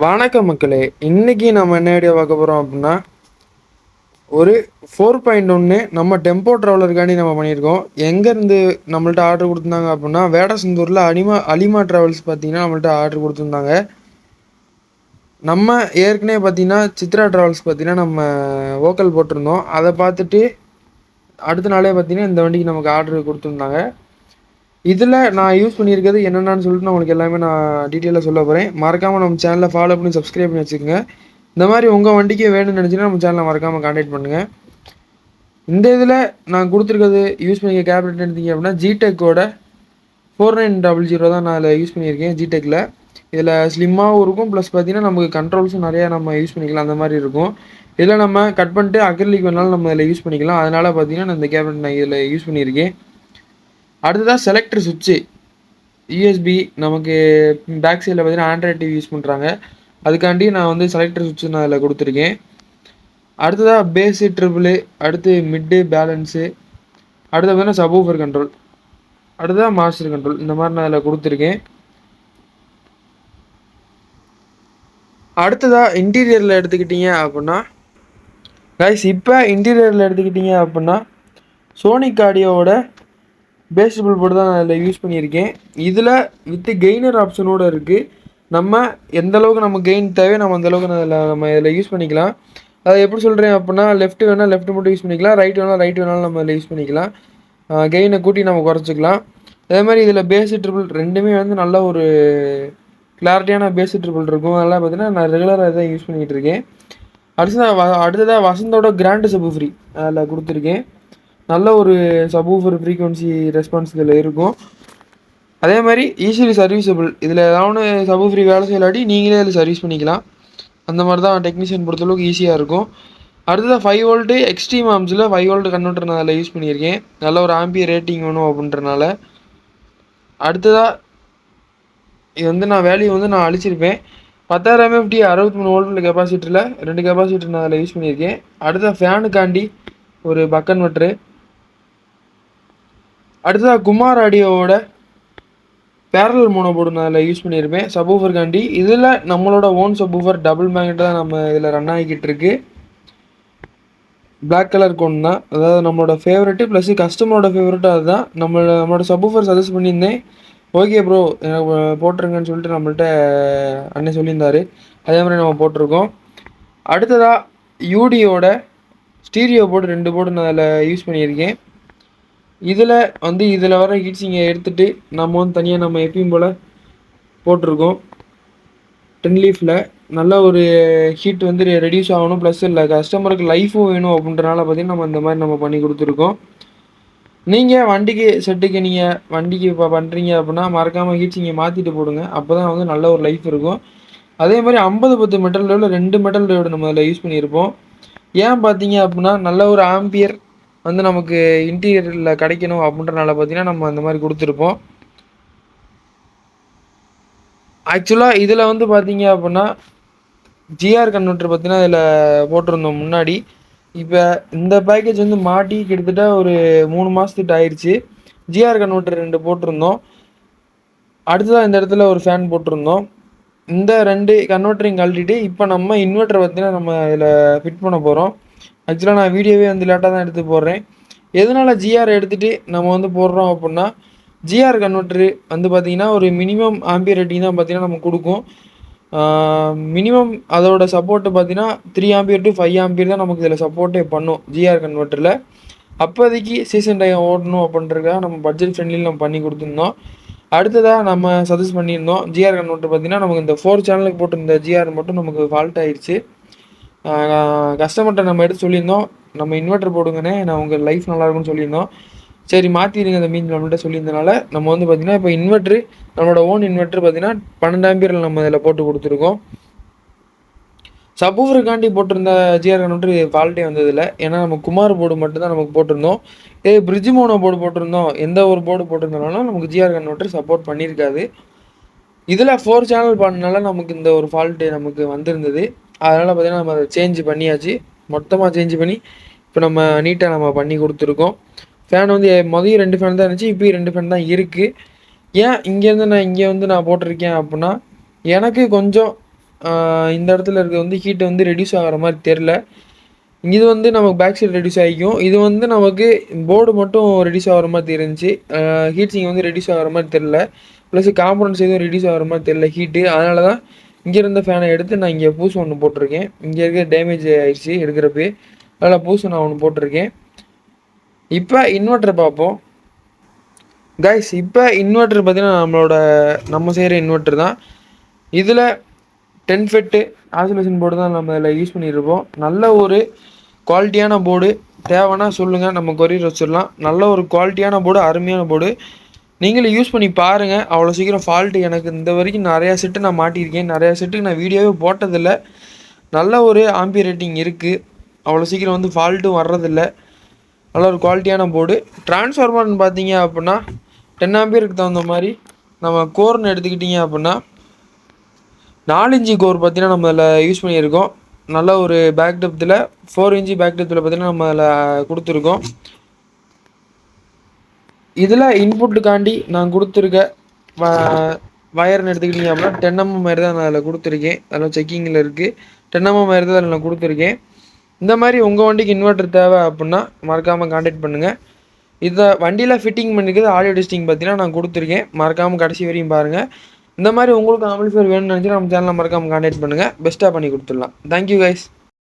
வணக்கம் மக்களே. இன்னைக்கு நம்ம என்ன வீடியோ பார்க்க போகிறோம் அப்படின்னா, ஒரு 4.1 நம்ம டெம்போ ட்ராவலருக்காண்டி நம்ம பண்ணியிருக்கோம். எங்கேருந்து நம்மள்ட்ட ஆர்டர் கொடுத்துருந்தாங்க அப்படின்னா, வேடசந்தூரில் அலிமா ட்ராவல்ஸ் பார்த்தீங்கன்னா நம்மள்ட்ட ஆர்டர் கொடுத்துருந்தாங்க. நம்ம ஏற்கனவே பார்த்தீங்கன்னா சித்ரா ட்ராவல்ஸ் பார்த்தீங்கன்னா நம்ம வோக்கல் போட்டிருந்தோம். அதை பார்த்துட்டு அடுத்த நாளே பார்த்தீங்கன்னா இந்த வண்டிக்கு நமக்கு ஆர்டர் கொடுத்துருந்தாங்க. இதில் நான் யூஸ் பண்ணியிருக்கிறது என்னென்னு சொல்லிட்டு நான் உங்களுக்கு எல்லாமே நான் டீட்டெயிலாக சொல்ல போகிறேன். மறக்காமல் நம்ம சேனலை ஃபாலோ பண்ணி சப்ஸ்கிரைப் பண்ணி வச்சுக்கோங்க. இந்த மாதிரி உங்கள் வண்டிக்கு வேணும்னு நினச்சிங்கன்னா நம்ம சேனலை மறக்காமல் கான்டாக்ட் பண்ணுங்கள். இந்த இதில் நான் கொடுத்துருக்கிறது யூஸ் பண்ணிக்க கேப்லெட் எடுத்தீங்க அப்படின்னா ஜிடெக்கோட 4900 தான் நான் அதில் யூஸ் பண்ணியிருக்கேன். ஜிடெக்கில் இதில் ஸ்லிம்மாகவும் இருக்கும், ப்ளஸ் பார்த்தீங்கன்னா நமக்கு கண்ட்ரோல்ஸும் நிறையா நம்ம யூஸ் பண்ணிக்கலாம். அந்த மாதிரி இருக்கும். இதில் நம்ம கட் பண்ணிட்டு அக்ரிலிக் வேணாலும் நம்ம இதில் யூஸ் பண்ணிக்கலாம். அதனால் பார்த்தீங்கன்னா நான் இந்த கேப்லெட் நான் இதில் யூஸ் பண்ணியிருக்கேன். அடுத்ததாக செலக்டர் சுவிட்சு யூஎஸ்பி நமக்கு பேக் சைடில் பார்த்தீங்கன்னா ஆண்ட்ராய்ட் டிவி யூஸ் பண்ணுறாங்க. அதுக்காண்டி நான் வந்து செலக்டர் சுவிட்சு நான் அதில் கொடுத்துருக்கேன். அடுத்ததாக பேஸு ட்ரிபிளு, அடுத்து மிட்டு பேலன்ஸு, அடுத்து பார்த்தீங்கன்னா சப்வூஃபர் கண்ட்ரோல், அடுத்ததாக மாஸ்டர் கண்ட்ரோல், இந்த மாதிரி நான் அதில் கொடுத்துருக்கேன். அடுத்ததாக இன்டீரியரில் எடுத்துக்கிட்டிங்க அப்படின்னா கைஸ், இப்போ இன்டீரியரில் எடுத்துக்கிட்டிங்க அப்படின்னா சோனிக் ஆடியோவோட பேஸ் ட்ரிபிள் போர்டு தான் நான் அதில் யூஸ் பண்ணியிருக்கேன். இதில் வித்து கெய்னர் ஆப்ஷனோடு இருக்குது. நம்ம எந்த அளவுக்கு நம்ம கெயின் தேவையோ நம்ம அந்தளவுக்கு நம்ம இதில் யூஸ் பண்ணிக்கலாம். அதை எப்படி சொல்கிறேன் அப்படின்னா, லெஃப்ட் வேணால் லெஃப்ட் மட்டும் யூஸ் பண்ணிக்கலாம், ரைட் வேணாலும் நம்ம இதில் யூஸ் பண்ணிக்கலாம். கெயினை கூட்டி நம்ம குறைச்சிக்கலாம். அதே மாதிரி இதில் பேஸு ட்ரிபிள் ரெண்டுமே வந்து நல்ல ஒரு கிளாரிட்டியான பேஸு ட்ரிபிள் இருக்கும். அதெல்லாம் பார்த்தீங்கன்னா நான் ரெகுலராக இதை யூஸ் பண்ணிக்கிட்டு இருக்கேன். அடுத்ததாக வசந்தோட கிராண்டு சப்வூஃபர் அதில் கொடுத்துருக்கேன். நல்ல ஒரு சப்வூஃபர் ஃப்ரீக்வன்சி ரெஸ்பான்ஸ் இதில் இருக்கும். அதே மாதிரி ஈஸிலி சர்வீஸபிள். இதில் ஏதாவது சப்வூஃபர் வேலை செய்யலாட்டி நீங்களே அதில் சர்வீஸ் பண்ணிக்கலாம். அந்த மாதிரி தான் டெக்னீஷியன் பொறுத்தளவுக்கு ஈஸியாக இருக்கும். அடுத்ததாக 5 வோல்ட்டு எக்ஸ்ட்ரீம் ஆர்ம்ஸில் 5 வோல்ட் கன்வெர்ட்டர் நான் அதில் யூஸ் பண்ணியிருக்கேன். நல்ல ஒரு ஆம்பியர் ரேட்டிங் வேணும் அப்படின்றனால. அடுத்ததாக இது வந்து நான் வேல்யூ வந்து நான் அழிச்சிருப்பேன். 10,000 mFT 63 வோல்ட் கெப்பாசிட்டரில் 2 கெப்பாசிட்டர் நான் அதில் யூஸ் பண்ணியிருக்கேன். அடுத்த ஃபேனுக்காண்டி ஒரு பக் கன்வெர்ட்டரு. அடுத்ததாக குமார் ஆடியோவோட பேரலல் மோனோ போர்டு நான் அதில் யூஸ் பண்ணியிருப்பேன் சப்வூஃபர்காண்டி. இதில் நம்மளோட ஓன் சப்வூஃபர் டபுள் மேக்னெட் தான் நம்ம இதில் ரன் ஆகிக்கிட்டு இருக்கு. பிளாக் கலர் கோன் தான், அதாவது நம்மளோட ஃபேவரெட்டு ப்ளஸ் கஸ்டமரோட ஃபேவரெட்டும் அதுதான். நம்மளோட சப்வூஃபர் சஜஸ்ட் பண்ணியிருந்தேன். ஓகே ப்ரோ எனக்கு போட்டிருங்கன்னு சொல்லிட்டு நம்மள்ட்ட அண்ணன் சொல்லியிருந்தார். அதே மாதிரி நம்ம போட்டிருக்கோம். அடுத்ததாக யூடியோட ஸ்டீரியோ போர்டு 2 போர்டு நான் அதில் யூஸ் பண்ணியிருக்கேன். இதில் வர ஹீட்ஸிங்கை எடுத்துகிட்டு நம்ம வந்து தனியாக நம்ம எப்பயும் போல் போட்டிருக்கோம். 10 லீஃபில் நல்ல ஒரு ஹீட் வந்து ரெடியூஸ் ஆகணும், ப்ளஸ் இல்லை கஸ்டமருக்கு லைஃபும் வேணும் அப்படின்றனால பார்த்திங்கன்னா நம்ம இந்த மாதிரி நம்ம பண்ணி கொடுத்துருக்கோம். நீங்கள் வண்டிக்கு இப்போ பண்ணுறீங்க அப்படின்னா மறக்காமல் ஹீட்ஸிங்கை மாற்றிட்டு போடுங்க. அப்போ தான் வந்து நல்ல ஒரு லைஃப் இருக்கும். அதே மாதிரி 50-10 மெட்டல் ட்ரைவில் 2 மெட்டல் ட்ரைவோடு நம்ம அதில் யூஸ் பண்ணியிருப்போம். ஏன் பார்த்தீங்க அப்படின்னா நல்ல ஒரு ஆம்பியர் வந்து நமக்கு இன்டீரியரில் கிடைக்கணும் அப்படின்றனால பார்த்தீங்கன்னா நம்ம அந்த மாதிரி கொடுத்துருப்போம். ஆக்சுவலாக இதில் வந்து பார்த்தீங்க அப்படின்னா ஜிஆர் கன்வெர்ட்டர் பார்த்தீங்கன்னா இதில் போட்டிருந்தோம் முன்னாடி. இப்போ இந்த பேக்கேஜ் வந்து மாட்டி கிட்டத்தட்ட ஒரு 3 மாதத்துக்கிட்ட ஆயிடுச்சு. ஜிஆர் கன்வெர்ட்டர் 2 போட்டிருந்தோம். அடுத்ததாக இந்த இடத்துல ஒரு ஃபேன் போட்டிருந்தோம். இந்த 2 கன்வெர்ட்டரையும் கழட்டிட்டு இப்போ நம்ம இன்வெர்ட்டரை பார்த்தீங்கன்னா நம்ம இதில் ஃபிட் பண்ண போகிறோம். ஆக்சுவலாக நான் வீடியோவே வந்து லேட்டாக தான் எடுத்து போடுறேன். எதனால் ஜிஆர் எடுத்துகிட்டு நம்ம வந்து போடுறோம் அப்படின்னா, ஜிஆர் கன்வெர்ட்டரு வந்து பார்த்திங்கன்னா ஒரு மினிமம் ஆம்பியர் ரேட்டிங் தான் பார்த்திங்கன்னா நம்ம கொடுக்கும். மினிமம் அதோட சப்போர்ட்டு பார்த்தீங்கன்னா 3 ஆம்பியர் டு 5 ஆம்பியர் தான் நமக்கு இதில் சப்போர்ட்டே பண்ணும் ஜிஆர் கன்வெர்ட்டரில். அப்போதைக்கு சீசன் டைம் ஓடணும் அப்படின்றதுக்காக நம்ம பட்ஜெட் ஃப்ரெண்ட்லியில் நம்ம பண்ணி கொடுத்துருந்தோம். அடுத்ததாக நம்ம சஜஸ்ட் பண்ணியிருந்தோம் ஜிஆர் கன்வெர்ட்டர் பார்த்திங்கன்னா நமக்கு இந்த 4 சேனலுக்கு போட்டிருந்த ஜிஆர் மட்டும் நமக்கு ஃபால்ட் ஆயிடுச்சு. கஸ்டமர்கிட்ட நம்ம எடுத்து சொல்லியிருந்தோம், நம்ம இன்வெர்ட்டர் போடுங்கண்ணே, நான் உங்கள் லைஃப் நல்லாயிருக்குன்னு சொல்லியிருந்தோம். சரி மாற்றிடுங்க அந்த மீன் நம்மள்கிட்ட சொல்லியிருந்தனால நம்ம வந்து பார்த்திங்கன்னா இப்போ இன்வெர்ட்ரு நம்மளோட ஓன் இன்வெர்ட்ரு பார்த்திங்கன்னா 12 ஆம்பியரில் நம்ம இதில் போட்டு கொடுத்துருக்கோம். சப்வூஃபருக்காண்டி போட்டிருந்த ஜிஆர் கன்வெர்ட்டர் ஃபால்ட்டே வந்ததில்லை. ஏன்னா நம்ம குமார் போர்டு மட்டும்தான் நமக்கு போட்டிருந்தோம். பிரிட்ஜ் மோனோ போர்டு போட்டிருந்தோம். எந்த ஒரு போர்டு போட்டிருந்தனாலும் நமக்கு ஜிஆர் கன்வெர்ட்டர் சப்போர்ட் பண்ணியிருக்காது. இதில் 4 சேனல் பண்ணனால நமக்கு இந்த ஒரு ஃபால்ட்டு நமக்கு வந்திருந்தது. அதனால் பார்த்திங்கன்னா நம்ம அதை சேஞ்ச் பண்ணியாச்சு. மொத்தமாக சேஞ்ச் பண்ணி இப்போ நம்ம நீட்டாக நம்ம பண்ணி கொடுத்துருக்கோம். ஃபேன் வந்து மொதல் 2 ஃபேன் தான் இருந்துச்சு, இப்போயும் 2 ஃபேன் தான் இருக்குது. ஏன் இங்கேருந்து நான் இங்கே வந்து நான் போட்டிருக்கேன் அப்படின்னா, எனக்கு கொஞ்சம் இந்த இடத்துல இருக்க வந்து ஹீட்டை வந்து ரெடியூஸ் ஆகிற மாதிரி தெரில. இது வந்து நமக்கு பேக் சைடு ரெடியூஸ் ஆகிக்கும். இது வந்து நமக்கு போர்டு மட்டும் ரெடியூஸ் ஆகிற மாதிரி தெரிஞ்சு, ஹீட் சிங் வந்து ரெடியூஸ் ஆகிற மாதிரி தெரில. ப்ளஸ் காம்பனன்ட்ஸ் எதுவும் ரெடியூஸ் ஆகிற மாதிரி தெரில ஹீட்டு. அதனால தான் இங்கே இருந்த ஃபேனை எடுத்து நான் இங்கே பூசு ஒன்று போட்டிருக்கேன். இங்கே இருக்க டேமேஜ் ஆயிடுச்சு எடுக்கிறப்ப, அதில் பூசு நான் ஒன்று போட்டிருக்கேன். இப்போ இன்வெர்ட்டர் பார்ப்போம் கைஸ். இப்போ இன்வெர்ட்டர் பார்த்தீங்கன்னா நம்ம செய்கிற இன்வெர்ட்டர் தான். இதில் 10 ஃபெட்டு ஆசிலேஷன் போர்டு தான் நம்ம இதில் யூஸ் பண்ணியிருப்போம். நல்ல ஒரு குவாலிட்டியான போர்டு தேவைன்னா சொல்லுங்கள், நம்ம கொரியர் வச்சிடலாம். நல்ல ஒரு குவாலிட்டியான போர்டு, அருமையான போர்டு. நீங்களும் யூஸ் பண்ணி பாருங்கள். அவ்வளோ சீக்கிரம் ஃபால்ட்டு எனக்கு இந்த வரைக்கும் நிறையா செட்டு நான் மாட்டியிருக்கேன். நிறையா செட்டுக்கு நான் வீடியோவே போட்டதில்லை. நல்ல ஒரு ஆம்பியர் ரேட்டிங் இருக்குது. அவ்வளோ சீக்கிரம் வந்து ஃபால்ட்டும் வர்றதில்ல. நல்ல ஒரு குவாலிட்டியான போர்டு. ட்ரான்ஸ்ஃபார்மர்னு பார்த்தீங்க அப்படின்னா 10 ஆம்பியருக்கு தகுந்த மாதிரி நம்ம கோர்னு எடுத்துக்கிட்டிங்க அப்படின்னா 4 இன்ச்சு கோர் பார்த்தீங்கன்னா நம்ம அதில் யூஸ் பண்ணியிருக்கோம். நல்ல ஒரு பேக் டெப்த்தில் 4 இன்ச்சு பேக் டெப்த்தில் பார்த்தீங்கன்னா நம்ம அதில் கொடுத்துருக்கோம். இதில் இன்புட்டுக்காண்டி நான் கொடுத்துருக்க வயர்னு எடுத்துக்கிட்டிங்க அப்படின்னா 10 mm மாதிரி தான் நான் அதில் கொடுத்துருக்கேன். அதில் செக்கிங்கில் இருக்குது. 10 mm மாதிரி தான் அதில் நான் கொடுத்துருக்கேன். இந்த மாதிரி உங்கள் வண்டிக்கு இன்வெர்ட்டர் தேவை அப்படின்னா மறக்காமல் கான்டாக்ட் பண்ணுங்கள். இதை வண்டியில் ஃபிட்டிங் பண்ணிக்கிறது ஆடியோ டெஸ்டிங் பார்த்தீங்கன்னா நான் கொடுத்துருக்கேன். மறக்காமல் கடைசி வரையும் பாருங்கள். இந்த மாதிரி உங்களுக்கு ஆம்பிளிஃபையர் வேணும்னு நினச்சினா நம்ம சேனலில் மறக்காமல் கான்டாக்ட் பண்ணுங்கள். பெஸ்ட்டாக பண்ணி கொடுத்துடலாம். Thank you guys.